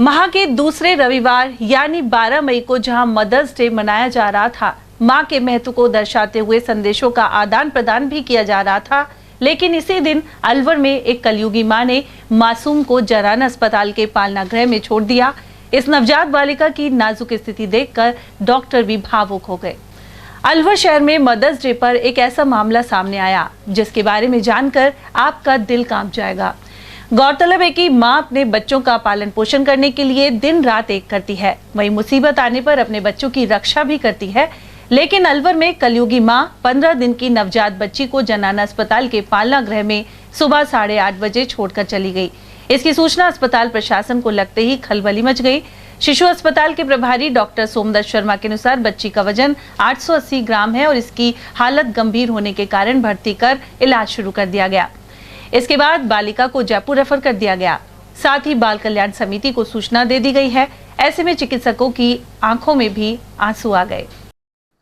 माह के दूसरे रविवार यानी 12 मई को जहां मदर्स डे मनाया जा रहा था, मां के महत्व को दर्शाते हुए संदेशों का आदान प्रदान भी किया जा रहा था, लेकिन इसी दिन अलवर में एक कलयुगी मां ने मासूम को जराना अस्पताल के पालना गृह में छोड़ दिया। इस नवजात बालिका की नाजुक स्थिति देखकर डॉक्टर भी भावुक हो गए। अलवर शहर में मदर्स डे पर एक ऐसा मामला सामने आया जिसके बारे में जानकर आपका दिल कांप जाएगा। गौरतलब है कि मां अपने बच्चों का पालन पोषण करने के लिए दिन रात एक करती है, वहीं मुसीबत आने पर अपने बच्चों की रक्षा भी करती है। लेकिन अलवर में कलयुगी मां 15 दिन की नवजात बच्ची को जनाना अस्पताल के पालना गृह में सुबह 8:30 बजे छोड़कर चली गई। इसकी सूचना अस्पताल प्रशासन को लगते ही खलबली मच गई। शिशु अस्पताल के प्रभारी डॉक्टर सोमदत्त शर्मा के अनुसार बच्ची का वजन 880 ग्राम है और इसकी हालत गंभीर होने के कारण भर्ती कर इलाज शुरू कर दिया गया। इसके बाद बालिका को जयपुर रेफर कर दिया गया। साथ ही बाल कल्याण समिति को सूचना दे दी गई है। ऐसे में चिकित्सकों की आंखों में भी आंसू आ गए।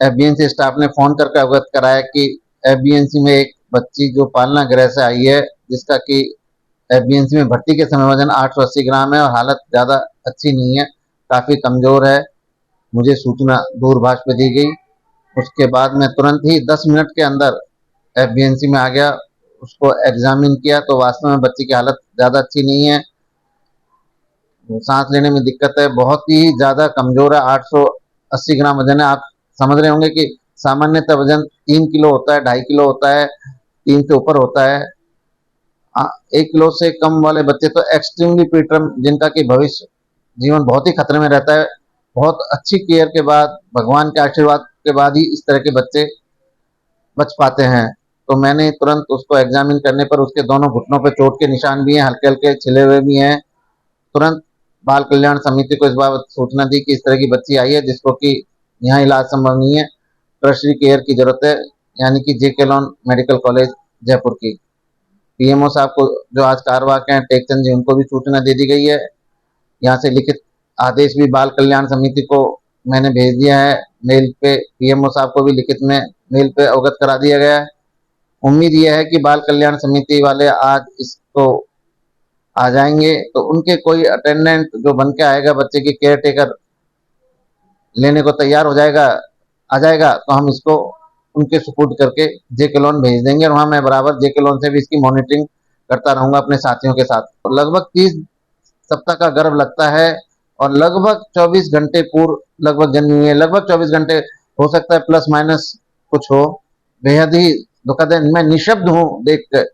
एफबीएनसी स्टाफ ने फोन करके अवगत कराया कि एफबीएनसी में एक बच्ची जो पालना गृह से आई है, जिसका कि एफबीएनसी में भर्ती के समय वजन 880 ग्राम है और हालत ज्यादा अच्छी नहीं है, काफी कमजोर है। मुझे सूचना दूरभाष पे दी गई। उसके बाद मैं तुरंत ही 10 मिनट के अंदर एफबीएनसी में आ गया, उसको एग्जामिन किया तो वास्तव में बच्ची की हालत ज्यादा अच्छी नहीं है। सांस लेने में दिक्कत है, बहुत ही ज्यादा कमजोर है। 880 ग्राम वजन है। आप समझ रहे होंगे कि सामान्यतः वजन 3 किलो होता है, 2.5 किलो होता है, 3 से ऊपर होता है। 1 किलो से कम वाले बच्चे तो एक्सट्रीमली प्रीटर्म, जिनका कि भविष्य जीवन बहुत ही खतरे में रहता है। बहुत अच्छी केयर के बाद, भगवान के आशीर्वाद के बाद ही इस तरह के बच्चे बच पाते हैं। तो मैंने तुरंत उसको एग्जामिन करने पर उसके दोनों घुटनों पे चोट के निशान भी हैं, हल्के हल्के छिले हुए भी हैं। तुरंत बाल कल्याण समिति को इस बाबत सूचना दी कि इस तरह की बच्ची आई है जिसको कि यहाँ इलाज संभव नहीं है, टर्शरी केयर की जरूरत है, यानी कि जेके लॉन मेडिकल कॉलेज जयपुर की। पीएमओ साहब को जो आज कार्यवाहक हैं टेकचंद जी, उनको भी सूचना दे दी गई है। यहाँ से लिखित आदेश भी बाल कल्याण समिति को मैंने भेज दिया है मेल पे। पीएमओ साहब को भी लिखित में मेल पे अवगत करा दिया गया है। उम्मीद यह है कि बाल कल्याण समिति वाले आज इसको आ जाएंगे तो उनके कोई अटेंडेंट जो बन के आएगा, बच्चे की केयर टेकर लेने को तैयार हो जाएगा, आ जाएगा, तो हम इसको उनके सुपुर्द करके जेके लोन भेज देंगे और वहाँ मैं बराबर जेके लोन से भी इसकी मॉनिटरिंग करता रहूंगा अपने साथियों के साथ। तो लगभग 30 सप्ताह का गर्भ लगता है और लगभग 24 घंटे पूर्व लगभग जन्मी हुई है। लगभग 24 घंटे हो सकता है, प्लस माइनस कुछ हो। बेहद ही दुखद है। मैं निशब्द हूँ देखकर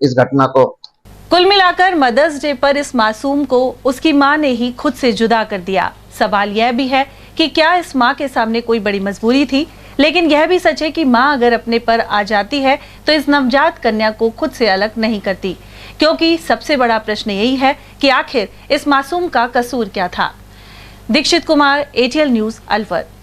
इस घटना को। कुल मिलाकर मदर्स डे पर इस मासूम को उसकी मां ने ही खुद से जुदा कर दिया। सवाल यह भी है कि क्या इस मां के सामने कोई बड़ी मजबूरी थी? लेकिन यह भी सच है कि मां अगर अपने पर आ जाती है तो इस नवजात कन्या को खुद से अलग नहीं करती, क्योंकि सबसे बड़ा प्रश्न यही है कि आखिर इस मासूम का कसूर क्या था। Dikshit Kumar, ATL news, Alwar.